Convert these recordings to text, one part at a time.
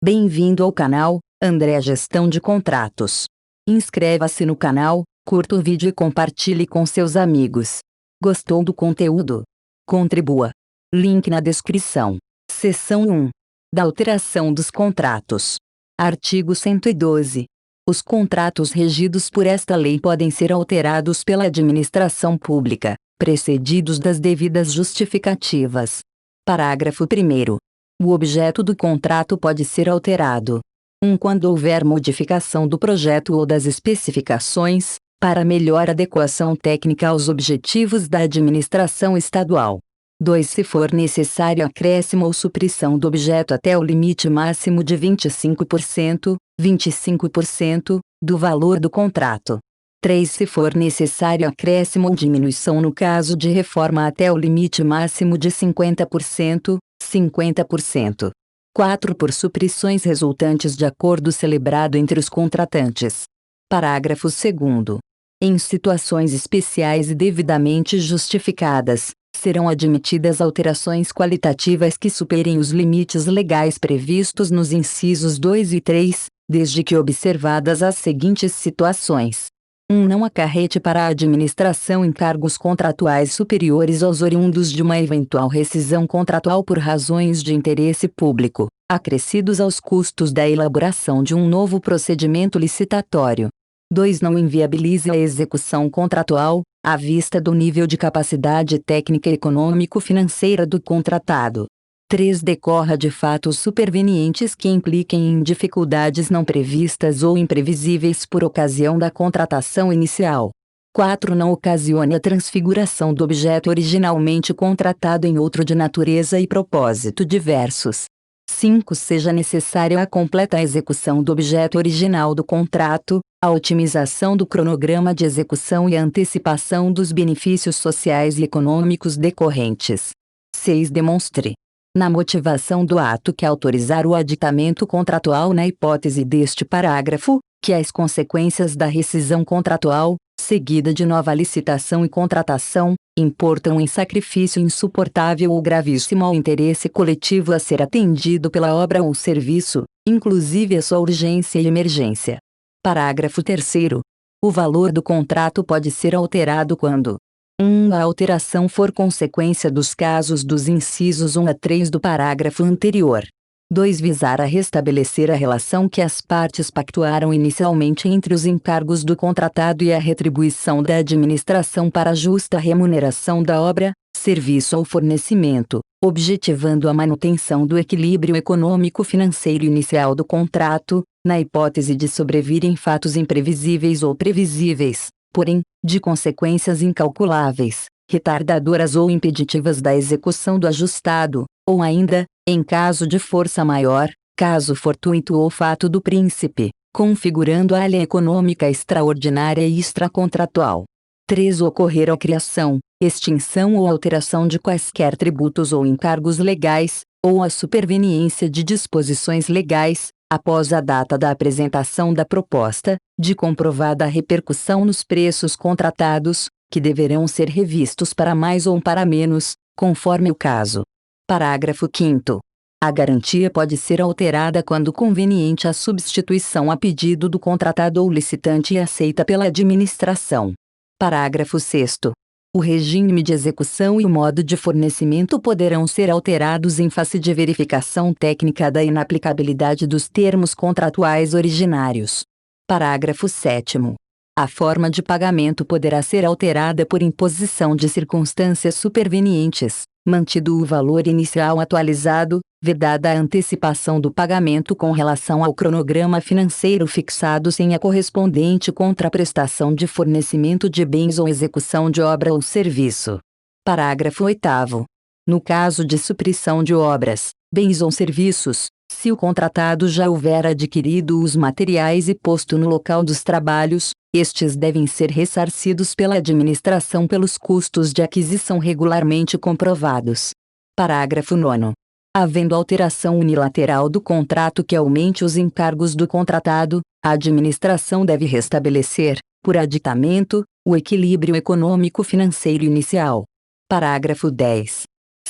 Bem-vindo ao canal André Gestão de Contratos. Inscreva-se no canal, curta o vídeo e compartilhe com seus amigos. Gostou do conteúdo? Contribua. Link na descrição. Seção 1. Da alteração dos contratos. Artigo 112. Os contratos regidos por esta lei podem ser alterados pela administração pública, precedidos das devidas justificativas. Parágrafo 1º. O objeto do contrato pode ser alterado. Quando houver modificação do projeto ou das especificações, para melhor adequação técnica aos objetivos da administração estadual. 2. Se for necessário acréscimo ou supressão do objeto até o limite máximo de 25%, do valor do contrato. 3. Se for necessário acréscimo ou diminuição no caso de reforma até o limite máximo de 50%. 4. Por supressões resultantes de acordo celebrado entre os contratantes. Parágrafo 2º. Em situações especiais e devidamente justificadas, serão admitidas alterações qualitativas que superem os limites legais previstos nos incisos 2 e 3, desde que observadas as seguintes situações. 1. Não acarrete para a administração encargos contratuais superiores aos oriundos de uma eventual rescisão contratual por razões de interesse público, acrescidos aos custos da elaboração de um novo procedimento licitatório. 2. Não inviabilize a execução contratual, à vista do nível de capacidade técnica e econômico-financeira do contratado. 3. Decorra de fatos supervenientes que impliquem em dificuldades não previstas ou imprevisíveis por ocasião da contratação inicial. 4. Não ocasione a transfiguração do objeto originalmente contratado em outro de natureza e propósito diversos. 5. Seja necessária a completa execução do objeto original do contrato, a otimização do cronograma de execução e a antecipação dos benefícios sociais e econômicos decorrentes. 6. Demonstre, na motivação do ato que autorizar o aditamento contratual na hipótese deste parágrafo, que as consequências da rescisão contratual, seguida de nova licitação e contratação, importam em sacrifício insuportável ou gravíssimo ao interesse coletivo a ser atendido pela obra ou serviço, inclusive a sua urgência e emergência. Parágrafo 3º. O valor do contrato pode ser alterado quando: 1. A alteração for consequência dos casos dos incisos 1 a 3 do parágrafo anterior. 2. Visar a restabelecer a relação que as partes pactuaram inicialmente entre os encargos do contratado e a retribuição da administração para a justa remuneração da obra, serviço ou fornecimento, objetivando a manutenção do equilíbrio econômico-financeiro inicial do contrato, na hipótese de sobrevirem fatos imprevisíveis ou previsíveis, porém, de consequências incalculáveis, retardadoras ou impeditivas da execução do ajustado, ou ainda, em caso de força maior, caso fortuito ou fato do príncipe, configurando a alha econômica extraordinária e extracontratual. 3. Ocorrer a criação, extinção ou alteração de quaisquer tributos ou encargos legais, ou a superveniência de disposições legais, após a data da apresentação da proposta, de comprovada repercussão nos preços contratados, que deverão ser revistos para mais ou para menos, conforme o caso. Parágrafo 5º. A garantia pode ser alterada quando conveniente a substituição a pedido do contratado ou licitante e aceita pela administração. Parágrafo 6º. O regime de execução e o modo de fornecimento poderão ser alterados em face de verificação técnica da inaplicabilidade dos termos contratuais originários. Parágrafo 7º. A forma de pagamento poderá ser alterada por imposição de circunstâncias supervenientes, mantido o valor inicial atualizado, vedada a antecipação do pagamento com relação ao cronograma financeiro fixado sem a correspondente contraprestação de fornecimento de bens ou execução de obra ou serviço. Parágrafo 8º. No caso de supressão de obras, bens ou serviços, se o contratado já houver adquirido os materiais e posto no local dos trabalhos, estes devem ser ressarcidos pela administração pelos custos de aquisição regularmente comprovados. Parágrafo 9º. Havendo alteração unilateral do contrato que aumente os encargos do contratado, a administração deve restabelecer, por aditamento, o equilíbrio econômico-financeiro inicial. Parágrafo 10.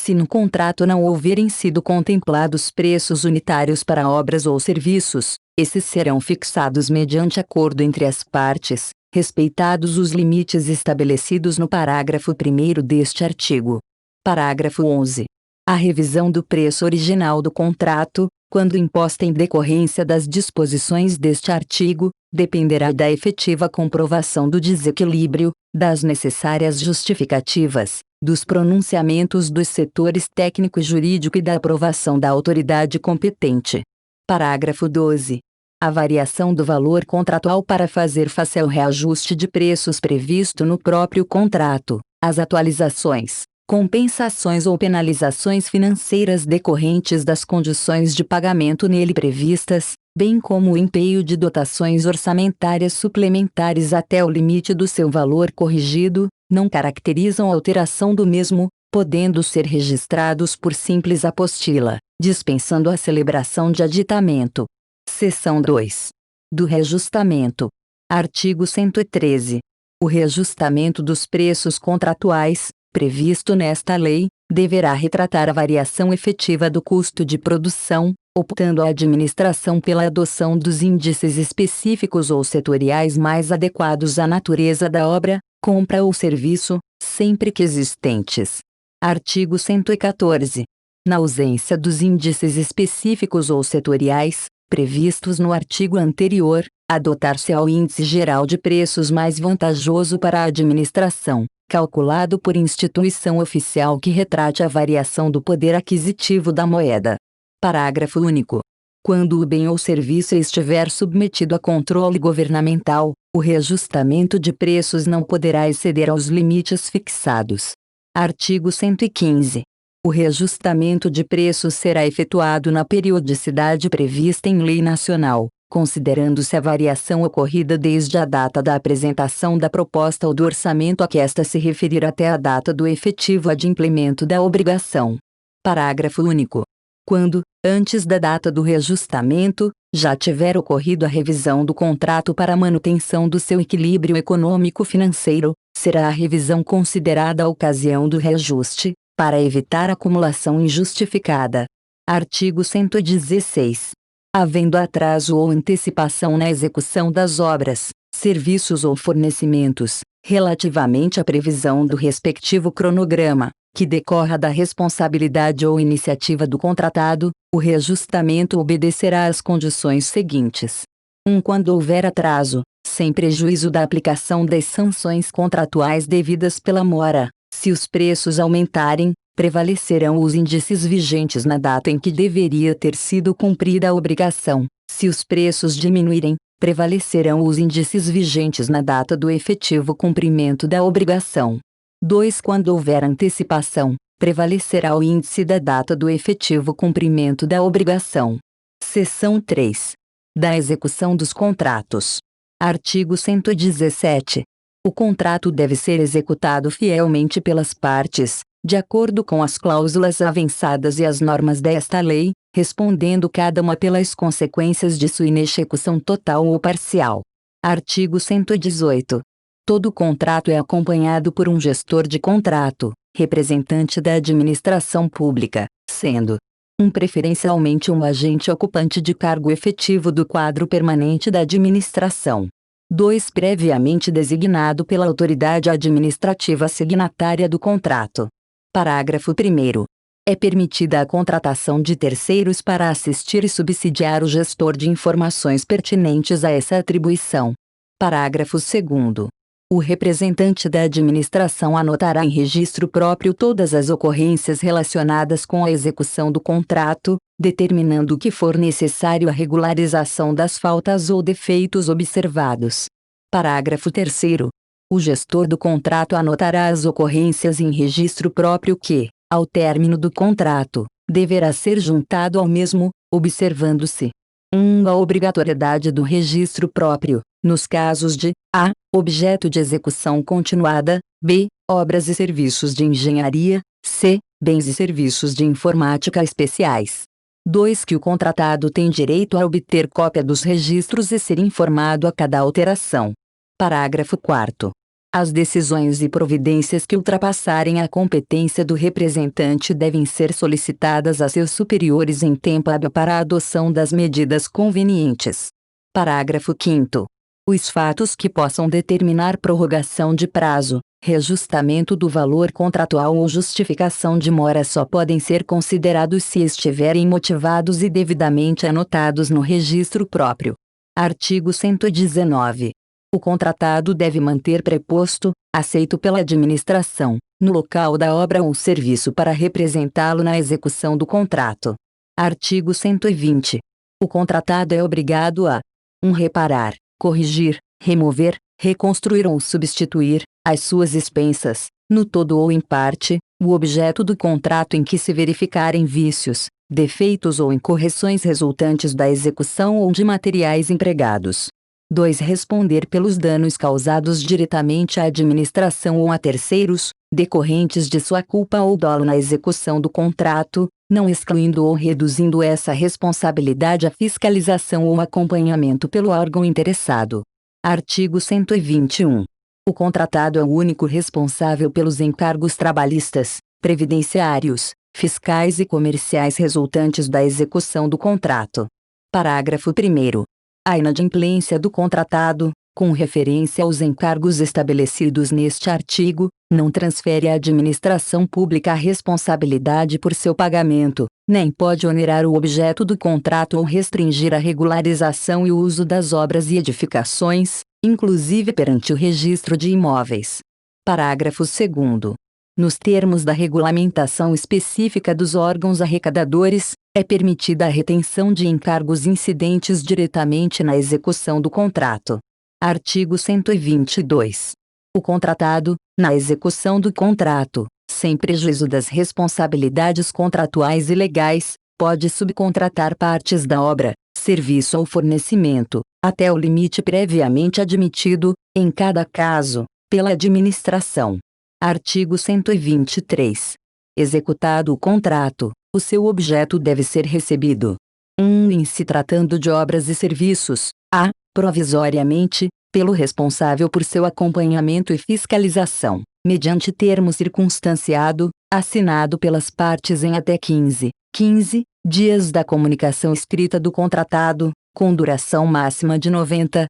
Se no contrato não houverem sido contemplados preços unitários para obras ou serviços, esses serão fixados mediante acordo entre as partes, respeitados os limites estabelecidos no parágrafo 1º deste artigo. Parágrafo 11. A revisão do preço original do contrato, quando imposta em decorrência das disposições deste artigo, dependerá da efetiva comprovação do desequilíbrio, das necessárias justificativas, dos pronunciamentos dos setores técnico e jurídico e da aprovação da autoridade competente. Parágrafo 12. A variação do valor contratual para fazer face ao reajuste de preços previsto no próprio contrato, as atualizações, compensações ou penalizações financeiras decorrentes das condições de pagamento nele previstas, bem como o empenho de dotações orçamentárias suplementares até o limite do seu valor corrigido, não caracterizam alteração do mesmo, podendo ser registrados por simples apostila, dispensando a celebração de aditamento. Seção 2. Do reajustamento. Artigo 113. O reajustamento dos preços contratuais, previsto nesta lei, deverá retratar a variação efetiva do custo de produção, optando a administração pela adoção dos índices específicos ou setoriais mais adequados à natureza da obra, compra ou serviço, sempre que existentes. Artigo 114. Na ausência dos índices específicos ou setoriais, previstos no artigo anterior, adotar-se-á o índice geral de preços mais vantajoso para a administração, calculado por instituição oficial que retrate a variação do poder aquisitivo da moeda. Parágrafo único. Quando o bem ou serviço estiver submetido a controle governamental, o reajustamento de preços não poderá exceder aos limites fixados. Artigo 115. O reajustamento de preços será efetuado na periodicidade prevista em lei nacional, considerando-se a variação ocorrida desde a data da apresentação da proposta ou do orçamento a que esta se referir até a data do efetivo adimplemento da obrigação. Parágrafo único. Quando, antes da data do reajustamento, já tiver ocorrido a revisão do contrato para a manutenção do seu equilíbrio econômico-financeiro, será a revisão considerada a ocasião do reajuste, para evitar acumulação injustificada. Artigo 116. Havendo atraso ou antecipação na execução das obras, serviços ou fornecimentos, relativamente à previsão do respectivo cronograma, que decorra da responsabilidade ou iniciativa do contratado, o reajustamento obedecerá às condições seguintes. 1. Quando houver atraso, sem prejuízo da aplicação das sanções contratuais devidas pela mora, se os preços aumentarem, prevalecerão os índices vigentes na data em que deveria ter sido cumprida a obrigação. Se os preços diminuírem, prevalecerão os índices vigentes na data do efetivo cumprimento da obrigação. 2. Quando houver antecipação, prevalecerá o índice da data do efetivo cumprimento da obrigação. Seção 3. Da execução dos contratos. Artigo 117. O contrato deve ser executado fielmente pelas partes, de acordo com as cláusulas avançadas e as normas desta lei, respondendo cada uma pelas consequências de sua inexecução total ou parcial. Artigo 118. Todo contrato é acompanhado por um gestor de contrato, representante da administração pública, sendo preferencialmente um agente ocupante de cargo efetivo do quadro permanente da administração. 2. Previamente designado pela autoridade administrativa signatária do contrato. Parágrafo 1º. É permitida a contratação de terceiros para assistir e subsidiar o gestor de informações pertinentes a essa atribuição. Parágrafo 2º. O representante da administração anotará em registro próprio todas as ocorrências relacionadas com a execução do contrato, determinando o que for necessário a regularização das faltas ou defeitos observados. Parágrafo 3º. O gestor do contrato anotará as ocorrências em registro próprio que, ao término do contrato, deverá ser juntado ao mesmo, observando-se: 1. A obrigatoriedade do registro próprio, nos casos de a. objeto de execução continuada, b. obras e serviços de engenharia, c. bens e serviços de informática especiais. 2. Que o contratado tem direito a obter cópia dos registros e ser informado a cada alteração. Parágrafo 4º. As decisões e providências que ultrapassarem a competência do representante devem ser solicitadas a seus superiores em tempo hábil para a adoção das medidas convenientes. Parágrafo 5º. Os fatos que possam determinar prorrogação de prazo, reajustamento do valor contratual ou justificação de mora só podem ser considerados se estiverem motivados e devidamente anotados no registro próprio. Artigo 119. O contratado deve manter preposto, aceito pela administração, no local da obra ou serviço para representá-lo na execução do contrato. Artigo 120. O contratado é obrigado a 1. Reparar, corrigir, remover, reconstruir ou substituir, às suas expensas, no todo ou em parte, o objeto do contrato em que se verificarem vícios, defeitos ou incorreções resultantes da execução ou de materiais empregados. 2. Responder pelos danos causados diretamente à administração ou a terceiros, decorrentes de sua culpa ou dolo na execução do contrato, não excluindo ou reduzindo essa responsabilidade à fiscalização ou acompanhamento pelo órgão interessado. Artigo 121. O contratado é o único responsável pelos encargos trabalhistas, previdenciários, fiscais e comerciais resultantes da execução do contrato. Parágrafo 1º. A inadimplência do contratado, com referência aos encargos estabelecidos neste artigo, não transfere à administração pública a responsabilidade por seu pagamento, nem pode onerar o objeto do contrato ou restringir a regularização e o uso das obras e edificações, inclusive perante o registro de imóveis. Parágrafo 2º. Nos termos da regulamentação específica dos órgãos arrecadadores, é permitida a retenção de encargos incidentes diretamente na execução do contrato. Artigo 122. O contratado, na execução do contrato, sem prejuízo das responsabilidades contratuais e legais, pode subcontratar partes da obra, serviço ou fornecimento, até o limite previamente admitido, em cada caso, pela administração. Artigo 123. Executado o contrato, o seu objeto deve ser recebido. 1. Em se tratando de obras e serviços, a. Provisoriamente, pelo responsável por seu acompanhamento e fiscalização, mediante termo circunstanciado, assinado pelas partes em até 15 dias da comunicação escrita do contratado, com duração máxima de 90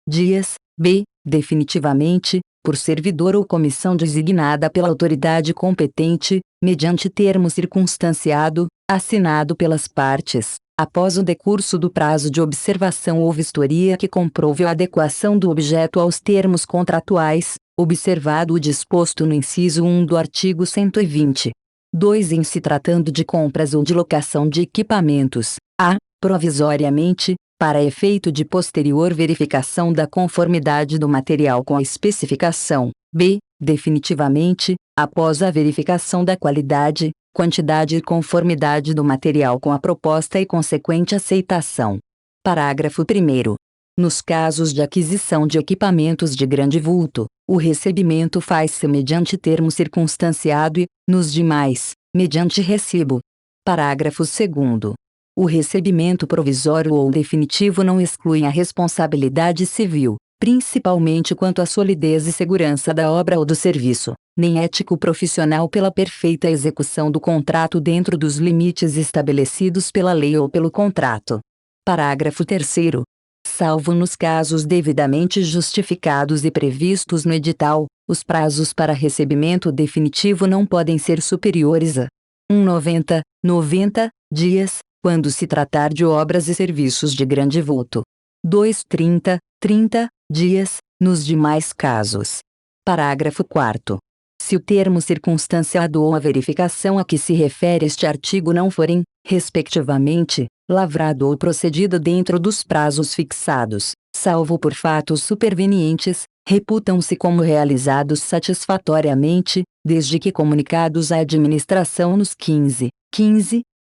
dias, b. Definitivamente, por servidor ou comissão designada pela autoridade competente, mediante termo circunstanciado, assinado pelas partes, após o decurso do prazo de observação ou vistoria que comprove a adequação do objeto aos termos contratuais, observado o disposto no inciso 1 do artigo 120. 2. Em se tratando de compras ou de locação de equipamentos, a. Provisoriamente, para efeito de posterior verificação da conformidade do material com a especificação, b. Definitivamente, após a verificação da qualidade, quantidade e conformidade do material com a proposta e consequente aceitação. Parágrafo 1º. Nos casos de aquisição de equipamentos de grande vulto, o recebimento faz-se mediante termo circunstanciado e, nos demais, mediante recibo. Parágrafo 2º. O recebimento provisório ou definitivo não exclui a responsabilidade civil, principalmente quanto à solidez e segurança da obra ou do serviço, nem ético-profissional pela perfeita execução do contrato dentro dos limites estabelecidos pela lei ou pelo contrato. Parágrafo 3º. Salvo nos casos devidamente justificados e previstos no edital, os prazos para recebimento definitivo não podem ser superiores a 1. 90 dias, quando se tratar de obras e serviços de grande vulto. 2. 30 dias, nos demais casos. Parágrafo 4º. Se o termo circunstanciado ou a verificação a que se refere este artigo não forem, respectivamente, lavrado ou procedido dentro dos prazos fixados, salvo por fatos supervenientes, reputam-se como realizados satisfatoriamente, desde que comunicados à administração nos 15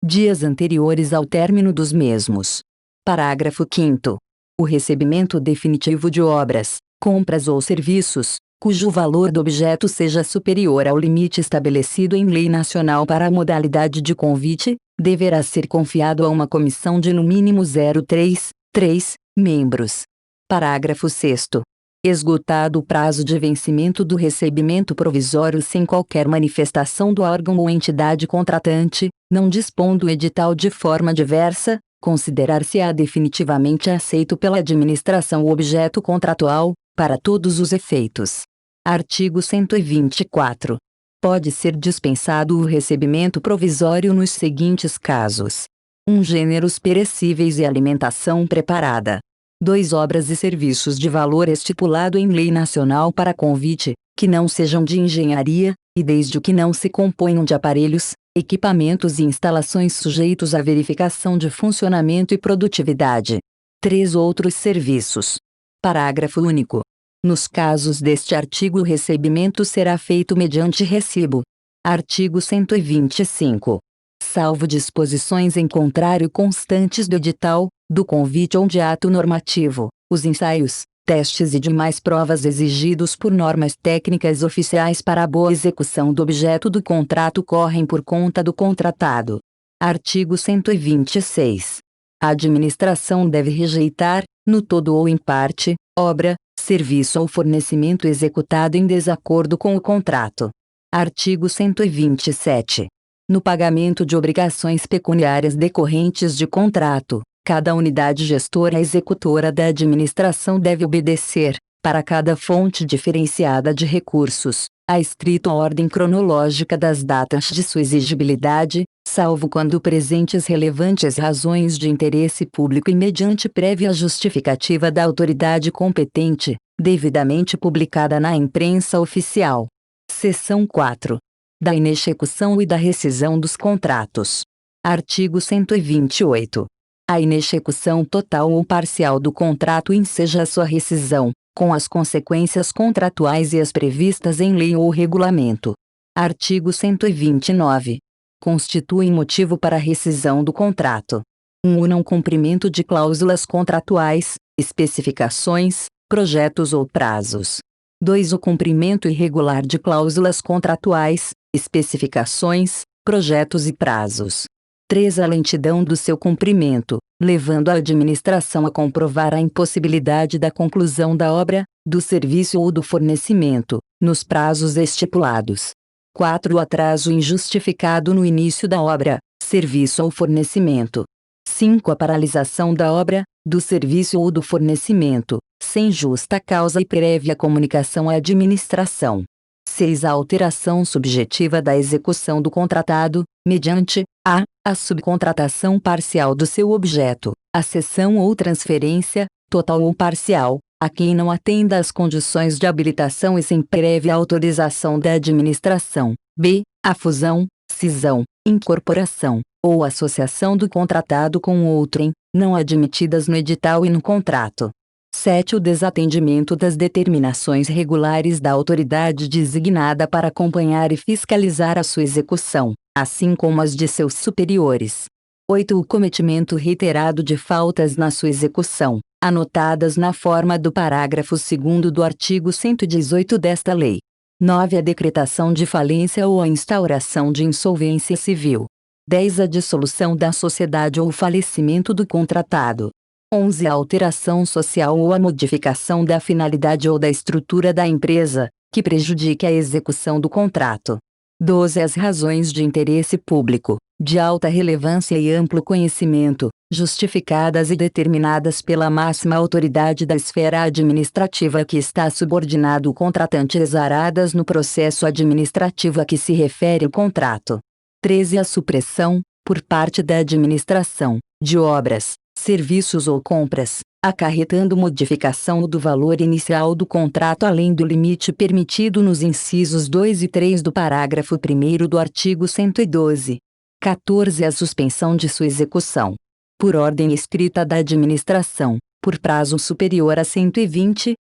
dias anteriores ao término dos mesmos. Parágrafo 5º. O recebimento definitivo de obras, compras ou serviços, cujo valor do objeto seja superior ao limite estabelecido em lei nacional para a modalidade de convite, deverá ser confiado a uma comissão de no mínimo 0,3 membros. Parágrafo 6º. Esgotado o prazo de vencimento do recebimento provisório sem qualquer manifestação do órgão ou entidade contratante, não dispondo o edital de forma diversa, considerar-se-á definitivamente aceito pela administração o objeto contratual, para todos os efeitos. Artigo 124. Pode ser dispensado o recebimento provisório nos seguintes casos: 1. Gêneros perecíveis e alimentação preparada. 2. Obras e serviços de valor estipulado em lei nacional para convite, que não sejam de engenharia, e desde que não se componham de aparelhos, equipamentos e instalações sujeitos à verificação de funcionamento e produtividade. 3. Outros serviços. Parágrafo único. Nos casos deste artigo, o recebimento será feito mediante recibo. Artigo 125. Salvo disposições em contrário constantes do edital, do convite ou de ato normativo, os ensaios, testes e demais provas exigidos por normas técnicas oficiais para a boa execução do objeto do contrato correm por conta do contratado. Artigo 126. A administração deve rejeitar, no todo ou em parte, obra, serviço ou fornecimento executado em desacordo com o contrato. Artigo 127. No pagamento de obrigações pecuniárias decorrentes de contrato, cada unidade gestora executora da administração deve obedecer, para cada fonte diferenciada de recursos, a estrita ordem cronológica das datas de sua exigibilidade, salvo quando presentes relevantes razões de interesse público e mediante prévia justificativa da autoridade competente, devidamente publicada na imprensa oficial. Seção 4. Da inexecução e da rescisão dos contratos. Artigo 128. A inexecução total ou parcial do contrato enseja a sua rescisão, com as consequências contratuais e as previstas em lei ou regulamento. Artigo 129. Constituem motivo para a rescisão do contrato: 1. O não cumprimento de cláusulas contratuais, especificações, projetos ou prazos. 2. O cumprimento irregular de cláusulas contratuais, especificações, projetos e prazos. 3. A lentidão do seu cumprimento, levando a administração a comprovar a impossibilidade da conclusão da obra, do serviço ou do fornecimento, nos prazos estipulados. 4. O atraso injustificado no início da obra, serviço ou fornecimento. 5. A paralisação da obra, do serviço ou do fornecimento, sem justa causa e prévia comunicação à administração. 6. A alteração subjetiva da execução do contratado, mediante a subcontratação parcial do seu objeto, a cessão ou transferência, total ou parcial, a quem não atenda às condições de habilitação e sem prévia autorização da administração. B. A fusão, cisão, incorporação, ou associação do contratado com outrem, não admitidas no edital e no contrato. 7. O desatendimento das determinações regulares da autoridade designada para acompanhar e fiscalizar a sua execução, assim como as de seus superiores. 8. O cometimento reiterado de faltas na sua execução, anotadas na forma do parágrafo 2º do artigo 118 desta lei. 9. A decretação de falência ou a instauração de insolvência civil. 10. A dissolução da sociedade ou o falecimento do contratado. 11. A alteração social ou a modificação da finalidade ou da estrutura da empresa, que prejudique a execução do contrato. 12. As razões de interesse público, de alta relevância e amplo conhecimento, justificadas e determinadas pela máxima autoridade da esfera administrativa a que está subordinado o contratante, exaradas no processo administrativo a que se refere o contrato. 13. A supressão, por parte da administração, de obras, serviços ou compras, acarretando modificação do valor inicial do contrato além do limite permitido nos incisos 2 e 3 do parágrafo 1º do artigo 112. 14. A suspensão de sua execução, por ordem escrita da administração, por prazo superior a 120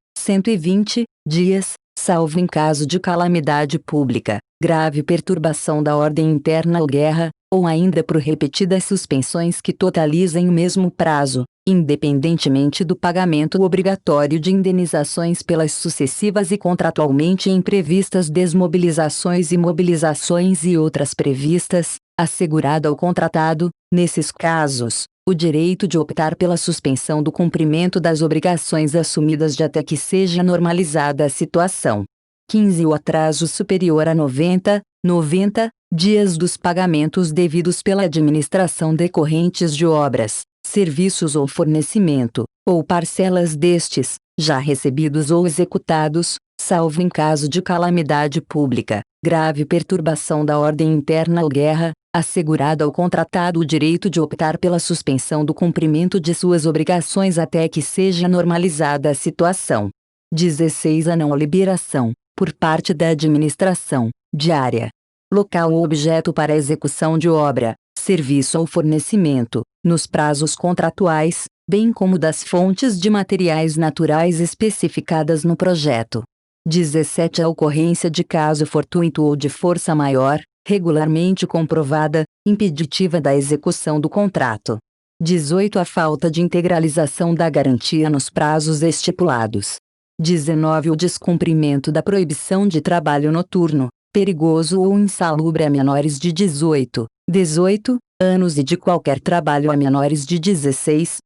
dias, salvo em caso de calamidade pública, grave perturbação da ordem interna ou guerra, ou ainda por repetidas suspensões que totalizem o mesmo prazo, independentemente do pagamento obrigatório de indenizações pelas sucessivas e contratualmente imprevistas desmobilizações e mobilizações e outras previstas, assegurado ao contratado. Nesses casos, o direito de optar pela suspensão do cumprimento das obrigações assumidas de até que seja normalizada a situação. 15. O atraso superior a 90 dias dos pagamentos devidos pela administração decorrentes de obras, serviços ou fornecimento, ou parcelas destes, já recebidos ou executados, salvo em caso de calamidade pública, grave perturbação da ordem interna ou guerra, assegurado ao contratado o direito de optar pela suspensão do cumprimento de suas obrigações até que seja normalizada a situação. 16. A não liberação, por parte da administração, de área, local ou objeto para execução de obra, serviço ou fornecimento, nos prazos contratuais, bem como das fontes de materiais naturais especificadas no projeto. 17. A ocorrência de caso fortuito ou de força maior, regularmente comprovada, impeditiva da execução do contrato. 18. A falta de integralização da garantia nos prazos estipulados. 19. O descumprimento da proibição de trabalho noturno, perigoso ou insalubre a menores de 18 anos e de qualquer trabalho a menores de 16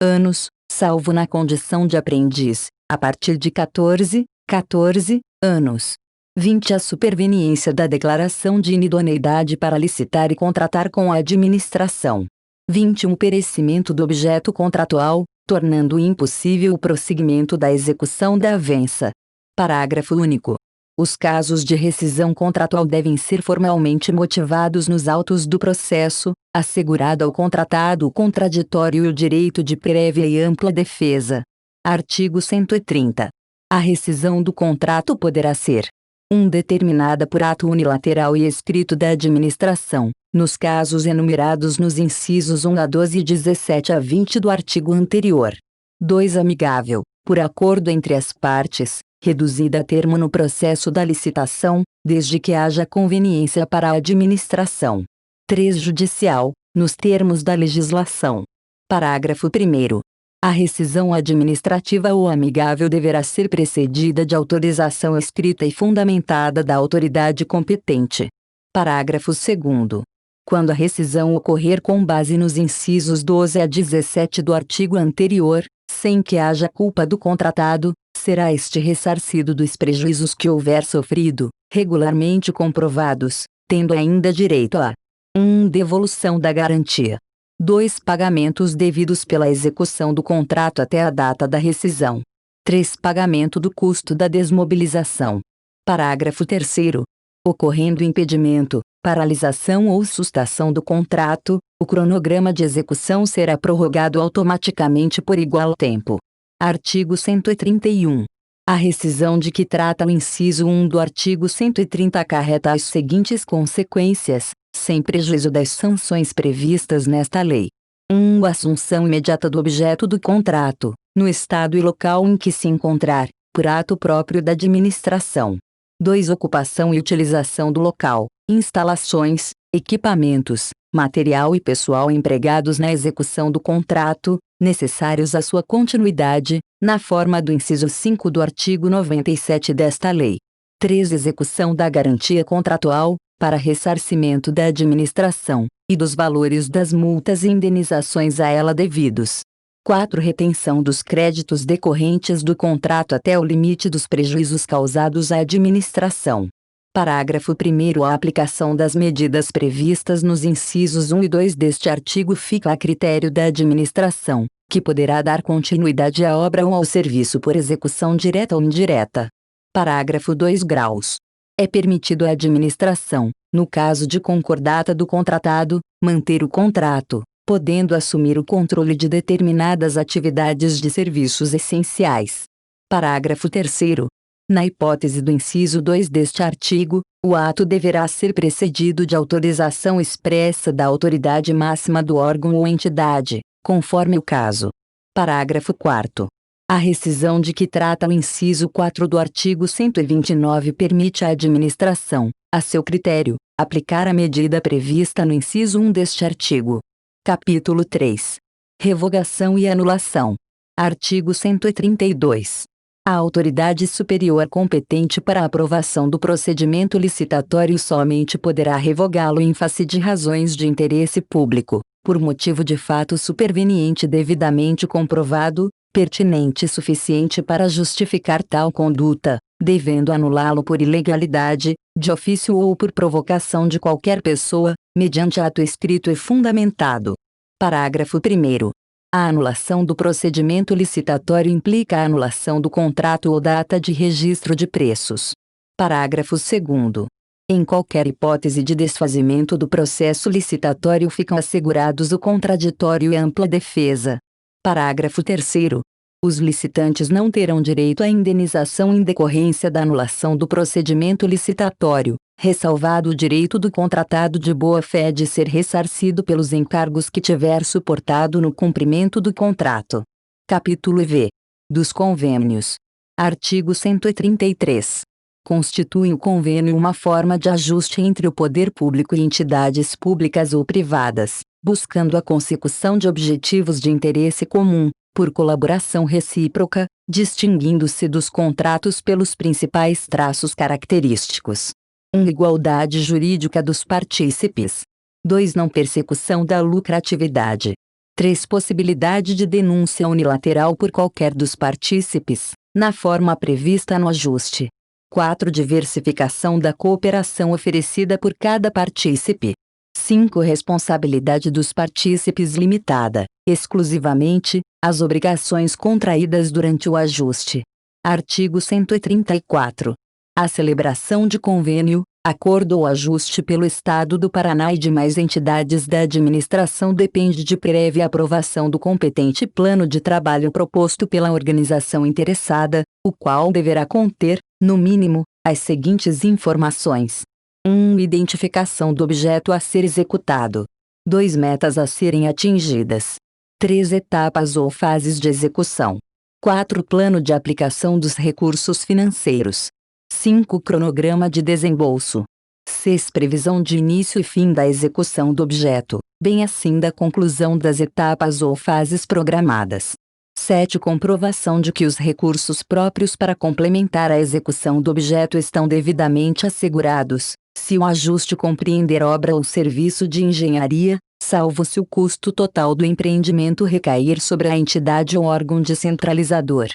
anos, salvo na condição de aprendiz, a partir de 14 anos. 20. A superveniência da declaração de inidoneidade para licitar e contratar com a administração. 21. O perecimento do objeto contratual, tornando impossível o prosseguimento da execução da avença. Parágrafo único. Os casos de rescisão contratual devem ser formalmente motivados nos autos do processo, assegurado ao contratado o contraditório e o direito de prévia e ampla defesa. Artigo 130. A rescisão do contrato poderá ser: 1. Determinada por ato unilateral e escrito da administração, nos casos enumerados nos incisos 1 a 12 e 17 a 20 do artigo anterior. 2. Amigável, por acordo entre as partes, reduzida a termo no processo da licitação, desde que haja conveniência para a administração. 3. Judicial, nos termos da legislação. Parágrafo 1º. A rescisão administrativa ou amigável deverá ser precedida de autorização escrita e fundamentada da autoridade competente. Parágrafo 2º. Quando a rescisão ocorrer com base nos incisos 12 a 17 do artigo anterior, sem que haja culpa do contratado, será este ressarcido dos prejuízos que houver sofrido, regularmente comprovados, tendo ainda direito a: 1. Devolução da garantia. 2. Pagamentos devidos pela execução do contrato até a data da rescisão. 3. Pagamento do custo da desmobilização. Parágrafo 3º. Ocorrendo impedimento, paralisação ou sustação do contrato, o cronograma de execução será prorrogado automaticamente por igual tempo. Artigo 131. A rescisão de que trata o inciso 1 do artigo 130 acarreta as seguintes consequências, sem prejuízo das sanções previstas nesta lei. 1. A assunção imediata do objeto do contrato, no estado e local em que se encontrar, por ato próprio da administração. 2. Ocupação e utilização do local, instalações, equipamentos, material e pessoal empregados na execução do contrato, necessários à sua continuidade, na forma do inciso 5 do artigo 97 desta lei. 3. Execução da garantia contratual, para ressarcimento da administração, e dos valores das multas e indenizações a ela devidos. 4. Retenção dos créditos decorrentes do contrato até o limite dos prejuízos causados à administração. Parágrafo 1º. A aplicação das medidas previstas nos incisos 1 e 2 deste artigo fica a critério da administração, que poderá dar continuidade à obra ou ao serviço por execução direta ou indireta. Parágrafo 2 graus. É permitido à administração, no caso de concordata do contratado, manter o contrato, podendo assumir o controle de determinadas atividades de serviços essenciais. Parágrafo 3º. Na hipótese do inciso 2 deste artigo, o ato deverá ser precedido de autorização expressa da autoridade máxima do órgão ou entidade, conforme o caso. Parágrafo 4º. A rescisão de que trata o inciso 4 do artigo 129 permite à administração, a seu critério, aplicar a medida prevista no inciso 1 deste artigo. Capítulo 3. Revogação e anulação. Artigo 132. A autoridade superior competente para a aprovação do procedimento licitatório somente poderá revogá-lo em face de razões de interesse público, por motivo de fato superveniente devidamente comprovado, pertinente e suficiente para justificar tal conduta, devendo anulá-lo por ilegalidade, de ofício ou por provocação de qualquer pessoa, mediante ato escrito e fundamentado. Parágrafo 1º. A anulação do procedimento licitatório implica a anulação do contrato ou da ata de registro de preços. Parágrafo 2º. Em qualquer hipótese de desfazimento do processo licitatório ficam assegurados o contraditório e ampla defesa. Parágrafo 3º. Os licitantes não terão direito à indenização em decorrência da anulação do procedimento licitatório, ressalvado o direito do contratado de boa-fé de ser ressarcido pelos encargos que tiver suportado no cumprimento do contrato. Capítulo V. Dos convênios. Artigo 133. Constitui o convênio uma forma de ajuste entre o poder público e entidades públicas ou privadas, buscando a consecução de objetivos de interesse comum, por colaboração recíproca, distinguindo-se dos contratos pelos principais traços característicos. 1. Igualdade jurídica dos partícipes. 2. Não persecução da lucratividade. 3. Possibilidade de denúncia unilateral por qualquer dos partícipes, na forma prevista no ajuste. 4. Diversificação da cooperação oferecida por cada partícipe. 5. Responsabilidade dos partícipes limitada, exclusivamente, às obrigações contraídas durante o ajuste. Artigo 134. A celebração de convênio, acordo ou ajuste pelo Estado do Paraná e demais entidades da administração depende de prévia aprovação do competente plano de trabalho proposto pela organização interessada, o qual deverá conter, no mínimo, as seguintes informações. 1. Identificação do objeto a ser executado. 2. Metas a serem atingidas. 3. Etapas ou fases de execução. 4. Plano de aplicação dos recursos financeiros. 5. Cronograma de desembolso. 6. Previsão de início e fim da execução do objeto, bem assim da conclusão das etapas ou fases programadas. 7. Comprovação de que os recursos próprios para complementar a execução do objeto estão devidamente assegurados, se o ajuste compreender obra ou serviço de engenharia, salvo se o custo total do empreendimento recair sobre a entidade ou órgão descentralizador.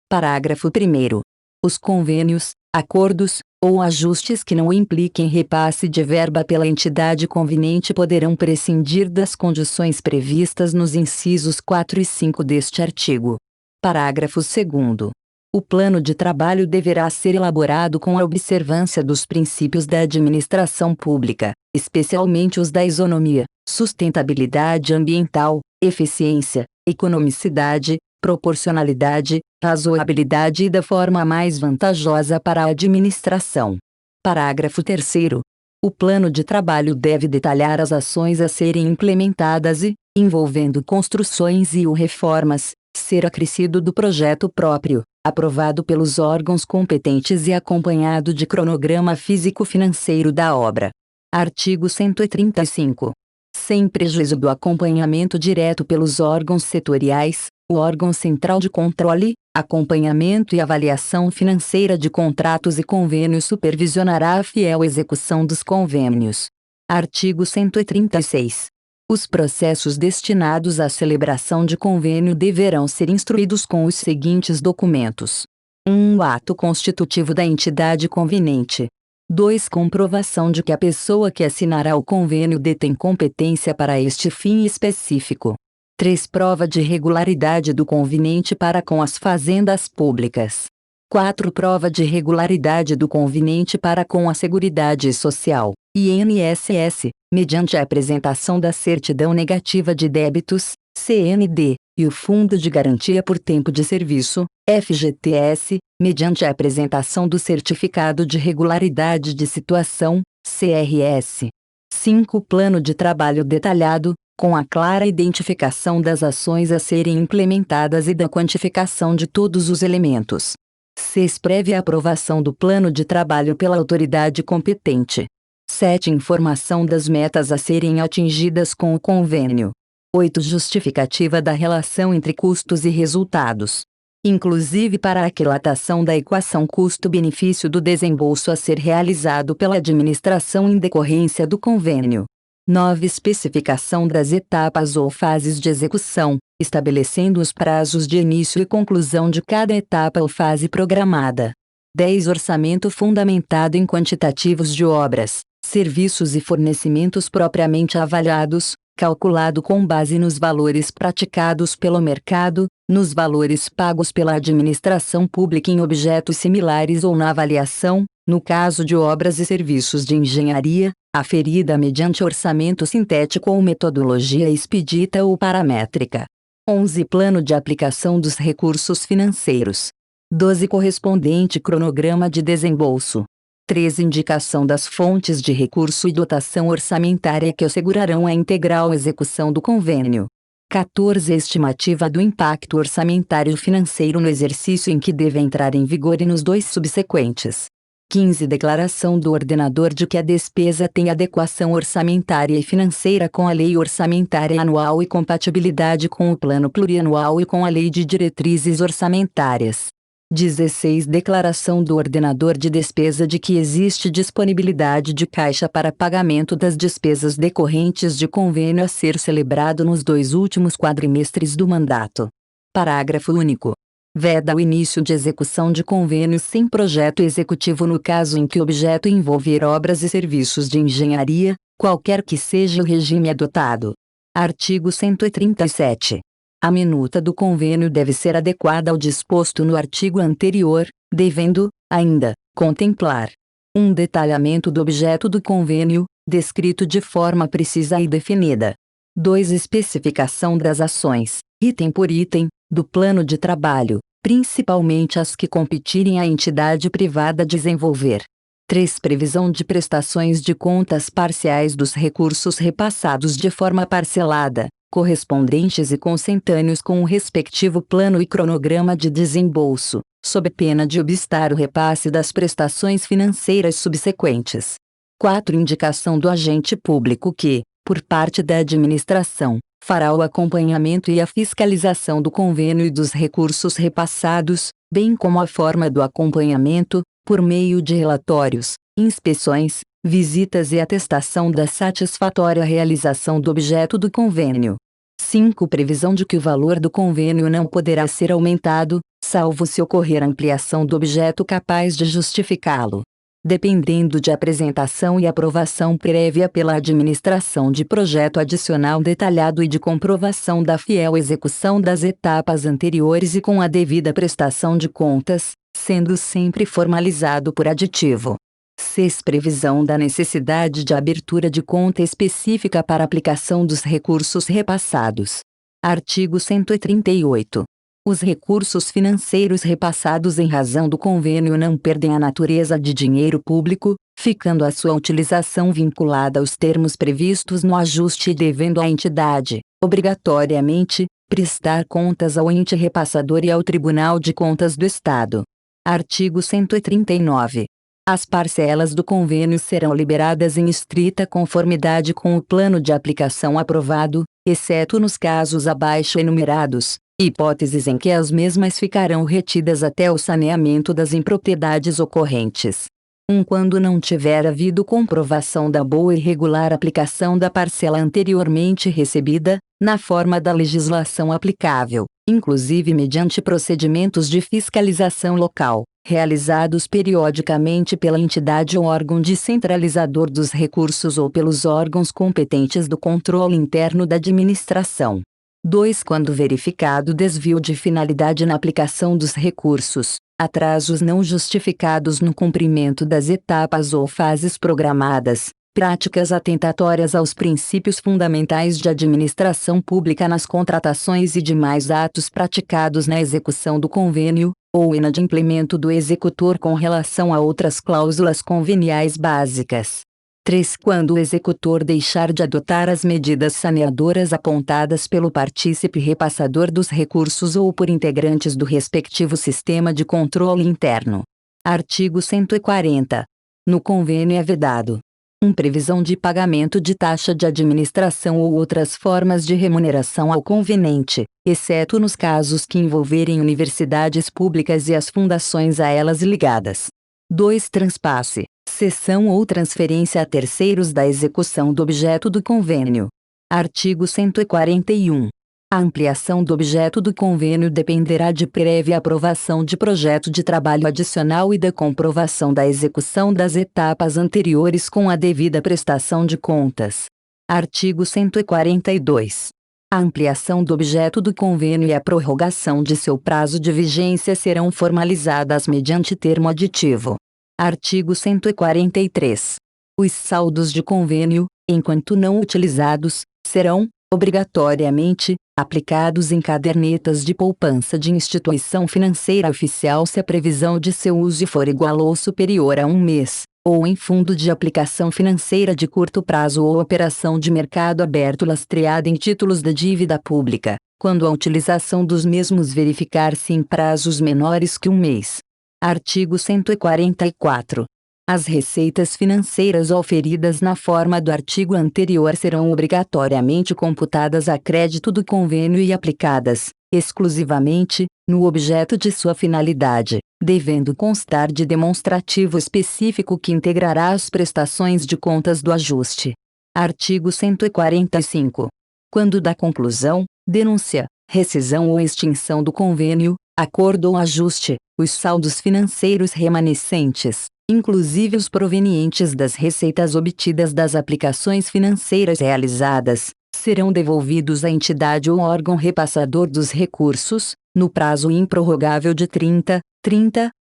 Parágrafo 1º. Os convênios, acordos, ou ajustes que não impliquem repasse de verba pela entidade conveniente poderão prescindir das condições previstas nos incisos 4 e 5 deste artigo. Parágrafo 2º. O plano de trabalho deverá ser elaborado com a observância dos princípios da administração pública, especialmente os da isonomia, sustentabilidade ambiental, eficiência, economicidade, proporcionalidade, razoabilidade e da forma mais vantajosa para a administração. Parágrafo 3º. O plano de trabalho deve detalhar as ações a serem implementadas e, envolvendo construções e ou reformas, ser acrescido do projeto próprio, aprovado pelos órgãos competentes e acompanhado de cronograma físico-financeiro da obra. Artigo 135. Sem prejuízo do acompanhamento direto pelos órgãos setoriais, o órgão central de controle, acompanhamento e avaliação financeira de contratos e convênios supervisionará a fiel execução dos convênios. Artigo 136. Os processos destinados à celebração de convênio deverão ser instruídos com os seguintes documentos: 1. O ato constitutivo da entidade conveniente. 2. Comprovação de que a pessoa que assinará o convênio detém competência para este fim específico. 3. Prova de regularidade do conveniente para com as fazendas públicas. 4. Prova de regularidade do conveniente para com a Seguridade Social, INSS, mediante a apresentação da certidão negativa de débitos, CND, e o Fundo de Garantia por Tempo de Serviço, FGTS, mediante a apresentação do Certificado de Regularidade de Situação, CRS. 5. Plano de trabalho detalhado, com a clara identificação das ações a serem implementadas e da quantificação de todos os elementos. 6. Prévia aprovação do plano de trabalho pela autoridade competente. 7. Informação das metas a serem atingidas com o convênio. 8. Justificativa da relação entre custos e resultados, inclusive para a aquilatação da equação custo-benefício do desembolso a ser realizado pela administração em decorrência do convênio. 9. Especificação das etapas ou fases de execução, estabelecendo os prazos de início e conclusão de cada etapa ou fase programada. 10. Orçamento fundamentado em quantitativos de obras, serviços e fornecimentos propriamente avaliados, calculado com base nos valores praticados pelo mercado, nos valores pagos pela administração pública em objetos similares ou na avaliação, no caso de obras e serviços de engenharia, aferida mediante orçamento sintético ou metodologia expedita ou paramétrica. 11. Plano de aplicação dos recursos financeiros. 12. Correspondente cronograma de desembolso. 13. Indicação das fontes de recurso e dotação orçamentária que assegurarão a integral execução do convênio. 14. Estimativa do impacto orçamentário financeiro no exercício em que deve entrar em vigor e nos 2 subsequentes. 15. Declaração do ordenador de que a despesa tem adequação orçamentária e financeira com a lei orçamentária anual e compatibilidade com o plano plurianual e com a lei de diretrizes orçamentárias. 16. Declaração do ordenador de despesa de que existe disponibilidade de caixa para pagamento das despesas decorrentes de convênio a ser celebrado nos 2 últimos quadrimestres do mandato. Parágrafo único. Veda o início de execução de convênios sem projeto executivo no caso em que o objeto envolver obras e serviços de engenharia, qualquer que seja o regime adotado. Artigo 137. A minuta do convênio deve ser adequada ao disposto no artigo anterior, devendo, ainda, contemplar 1. Detalhamento do objeto do convênio, descrito de forma precisa e definida. 2. Especificação das ações, item por item, do plano de trabalho, principalmente as que competirem à entidade privada desenvolver. 3. Previsão de prestações de contas parciais dos recursos repassados de forma parcelada, correspondentes e consentâneos com o respectivo plano e cronograma de desembolso, sob pena de obstar o repasse das prestações financeiras subsequentes. 4. Indicação do agente público que, por parte da administração, fará o acompanhamento e a fiscalização do convênio e dos recursos repassados, bem como a forma do acompanhamento, por meio de relatórios, inspeções, visitas e atestação da satisfatória realização do objeto do convênio. 5. Previsão de que o valor do convênio não poderá ser aumentado, salvo se ocorrer ampliação do objeto capaz de justificá-lo. Dependendo de apresentação e aprovação prévia pela administração de projeto adicional detalhado e de comprovação da fiel execução das etapas anteriores e com a devida prestação de contas, sendo sempre formalizado por aditivo. 6. Previsão da necessidade de abertura de conta específica para aplicação dos recursos repassados. Artigo 138. Os recursos financeiros repassados em razão do convênio não perdem a natureza de dinheiro público, ficando a sua utilização vinculada aos termos previstos no ajuste e devendo a entidade, obrigatoriamente, prestar contas ao ente repassador e ao Tribunal de Contas do Estado. Artigo 139. As parcelas do convênio serão liberadas em estrita conformidade com o plano de aplicação aprovado, exceto nos casos abaixo enumerados, hipóteses em que as mesmas ficarão retidas até o saneamento das impropriedades ocorrentes. 1. Quando não tiver havido comprovação da boa e regular aplicação da parcela anteriormente recebida, na forma da legislação aplicável, inclusive mediante procedimentos de fiscalização local, realizados periodicamente pela entidade ou órgão descentralizador dos recursos ou pelos órgãos competentes do controle interno da administração. 2. Quando verificado desvio de finalidade na aplicação dos recursos, atrasos não justificados no cumprimento das etapas ou fases programadas, práticas atentatórias aos princípios fundamentais de administração pública nas contratações e demais atos praticados na execução do convênio, ou inadimplemento do executor com relação a outras cláusulas conveniais básicas. 3. Quando o executor deixar de adotar as medidas saneadoras apontadas pelo partícipe repassador dos recursos ou por integrantes do respectivo sistema de controle interno. Artigo 140. No convênio é vedado: 1. Previsão de pagamento de taxa de administração ou outras formas de remuneração ao convenente, exceto nos casos que envolverem universidades públicas e as fundações a elas ligadas. 2. Transpasse, cessão ou transferência a terceiros da execução do objeto do convênio. Artigo 141. A ampliação do objeto do convênio dependerá de prévia aprovação de projeto de trabalho adicional e da comprovação da execução das etapas anteriores com a devida prestação de contas. Artigo 142. A ampliação do objeto do convênio e a prorrogação de seu prazo de vigência serão formalizadas mediante termo aditivo. Artigo 143. Os saldos de convênio, enquanto não utilizados, serão, obrigatoriamente, aplicados em cadernetas de poupança de instituição financeira oficial se a previsão de seu uso for igual ou superior a 1 mês, ou em fundo de aplicação financeira de curto prazo ou operação de mercado aberto lastreada em títulos da dívida pública, quando a utilização dos mesmos verificar-se em prazos menores que 1 mês. Artigo 144. As receitas financeiras auferidas na forma do artigo anterior serão obrigatoriamente computadas a crédito do convênio e aplicadas, exclusivamente, no objeto de sua finalidade, devendo constar de demonstrativo específico que integrará as prestações de contas do ajuste. Artigo 145. Quando da conclusão, denúncia, rescisão ou extinção do convênio, acordo ou ajuste, os saldos financeiros remanescentes, inclusive os provenientes das receitas obtidas das aplicações financeiras realizadas, serão devolvidos à entidade ou órgão repassador dos recursos, no prazo improrrogável de 30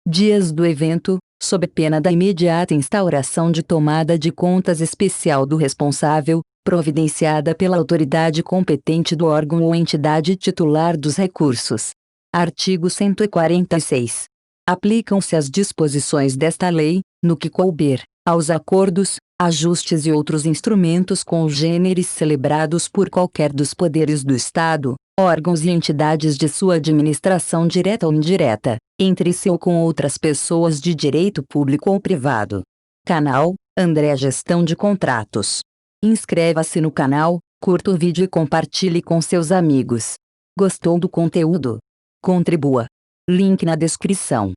dias do evento, sob pena da imediata instauração de tomada de contas especial do responsável, providenciada pela autoridade competente do órgão ou entidade titular dos recursos. Artigo 146. Aplicam-se as disposições desta lei, no que couber, aos acordos, ajustes e outros instrumentos congêneres celebrados por qualquer dos poderes do Estado, órgãos e entidades de sua administração direta ou indireta, entre si ou com outras pessoas de direito público ou privado. Canal André Gestão de Contratos. Inscreva-se no canal, curta o vídeo e compartilhe com seus amigos. Gostou do conteúdo? Contribua. Link na descrição.